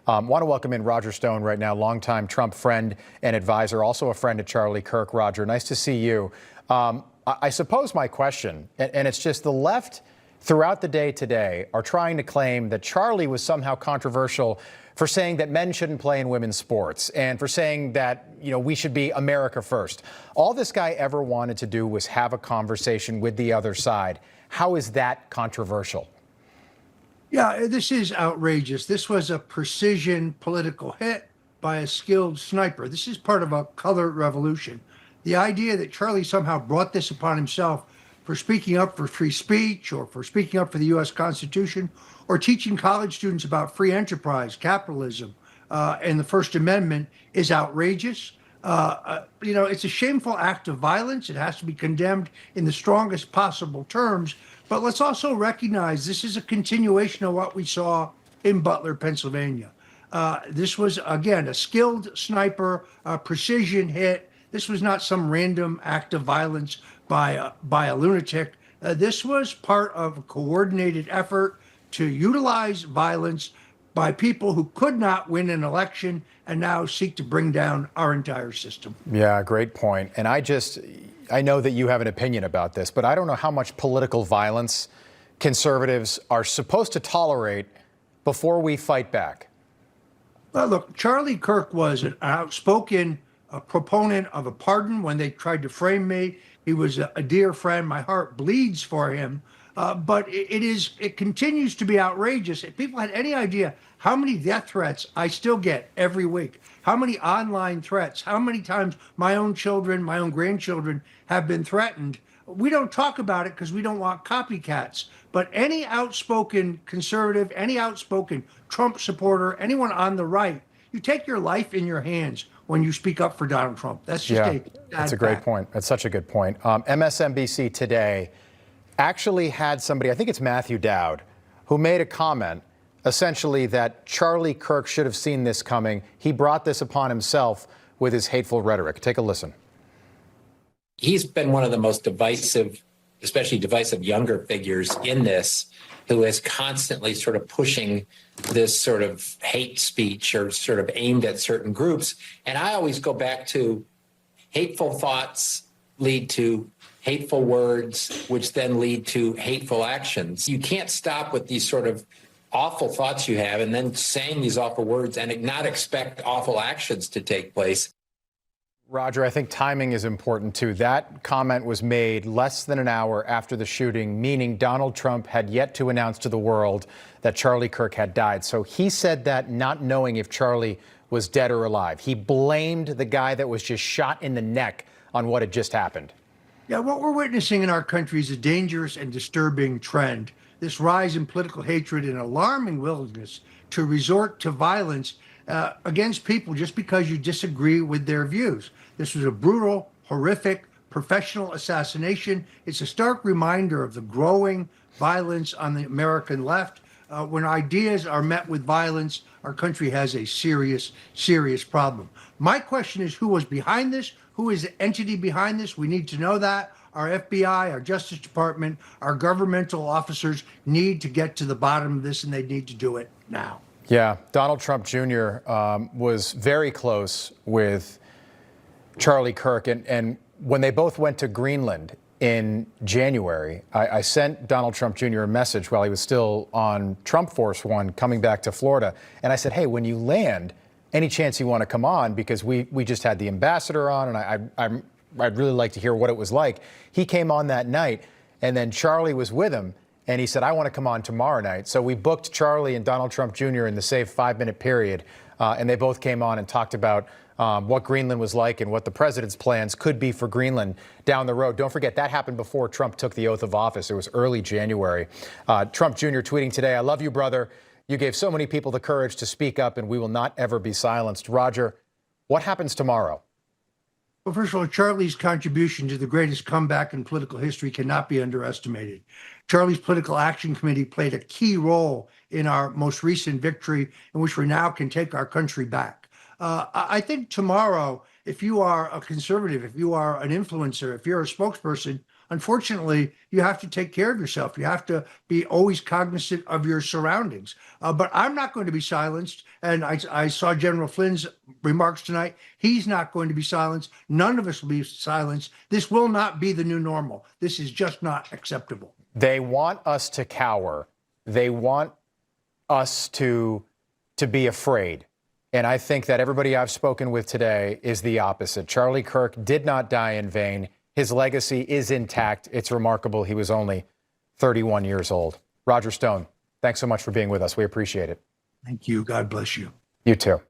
Want to welcome in Roger Stone right now, longtime Trump friend and advisor, also a friend of Charlie Kirk. Roger, nice to see you. I suppose my question, and it's just the left throughout the day today are trying to claim that Charlie was somehow controversial for saying that men shouldn't play in women's sports and for saying that, we should be America first. All this guy ever wanted to do was have a conversation with the other side. How is that controversial? Yeah, this is outrageous. This was a precision political hit by a skilled sniper. This is part of a color revolution. The idea that Charlie somehow brought this upon himself for speaking up for free speech or for speaking up for the U.S. Constitution or teaching college students about free enterprise, capitalism, and the First Amendment is outrageous. It's a shameful act of violence. It has to be condemned in the strongest possible terms. But let's also recognize this is a continuation of what we saw in Butler, Pennsylvania. This was, again, a skilled sniper, a precision hit. This was not some random act of violence by a lunatic. This was part of a coordinated effort to utilize violence by people who could not win an election and now seek to bring down our entire system. Yeah, great point. And I know that you have an opinion about this, but I don't know how much political violence conservatives are supposed to tolerate before we fight back. Well, look, Charlie Kirk was an outspoken proponent of a pardon when they tried to frame me. He was a dear friend. My heart bleeds for him. But it continues to be outrageous. If people had any idea how many death threats I still get every week, how many online threats, how many times my own children, my own grandchildren have been threatened, we don't talk about it because we don't want copycats. But any outspoken conservative, any outspoken Trump supporter, anyone on the right, you take your life in your hands when you speak up for Donald Trump. That's just that's a great point. That's such a good point. MSNBC today actually had somebody, I think it's Matthew Dowd, who made a comment essentially that Charlie Kirk should have seen this coming. He brought this upon himself with his hateful rhetoric. Take a listen. He's been one of the most divisive, especially divisive younger figures in this, who is constantly sort of pushing this sort of hate speech or sort of aimed at certain groups. And I always go back to hateful thoughts lead to hateful words, which then lead to hateful actions. You can't stop with these sort of awful thoughts you have and then saying these awful words and not expect awful actions to take place. Roger, I think timing is important too. That comment was made less than an hour after the shooting, meaning Donald Trump had yet to announce to the world that Charlie Kirk had died. So he said that not knowing if Charlie was dead or alive. He blamed the guy that was just shot in the neck on what had just happened. Yeah, what we're witnessing in our country is a dangerous and disturbing trend. This rise in political hatred and alarming willingness to resort to violence against people just because you disagree with their views. This was a brutal, horrific, professional assassination. It's a stark reminder of the growing violence on the American left. When ideas are met with violence, our country has a serious, serious problem. My question is, who was behind this? Who is the entity behind this? We need to know that. Our FBI, our Justice Department, our governmental officers need to get to the bottom of this, and they need to do it now. Yeah, Donald Trump Jr. Was very close with Charlie Kirk. And when they both went to Greenland in January, I sent Donald Trump Jr. a message while he was still on Trump Force One coming back to Florida. And I said, hey, when you land, any chance you want to come on? Because we just had the ambassador on, and I'd really like to hear what it was like. He came on that night, and then Charlie was with him. And he said, I want to come on tomorrow night. So we booked Charlie and Donald Trump Jr. in the same 5-minute period. And they both came on and talked about what Greenland was like and what the president's plans could be for Greenland down the road. Don't forget, that happened before Trump took the oath of office. It was early January. Trump Jr. tweeting today, I love you, brother. You gave so many people the courage to speak up, and we will not ever be silenced. Roger, what happens tomorrow? Well, first of all, Charlie's contribution to the greatest comeback in political history cannot be underestimated. Charlie's Political Action Committee played a key role in our most recent victory, in which we now can take our country back. I think tomorrow, if you are a conservative, if you are an influencer, if you're a spokesperson, unfortunately, you have to take care of yourself. You have to be always cognizant of your surroundings. But I'm not going to be silenced. And I saw General Flynn's remarks tonight. He's not going to be silenced. None of us will be silenced. This will not be the new normal. This is just not acceptable. They want us to cower. They want us to be afraid. And I think that everybody I've spoken with today is the opposite. Charlie Kirk did not die in vain. His legacy is intact. It's remarkable. He was only 31 years old. Roger Stone, thanks so much for being with us. We appreciate it. Thank you. God bless you. You too.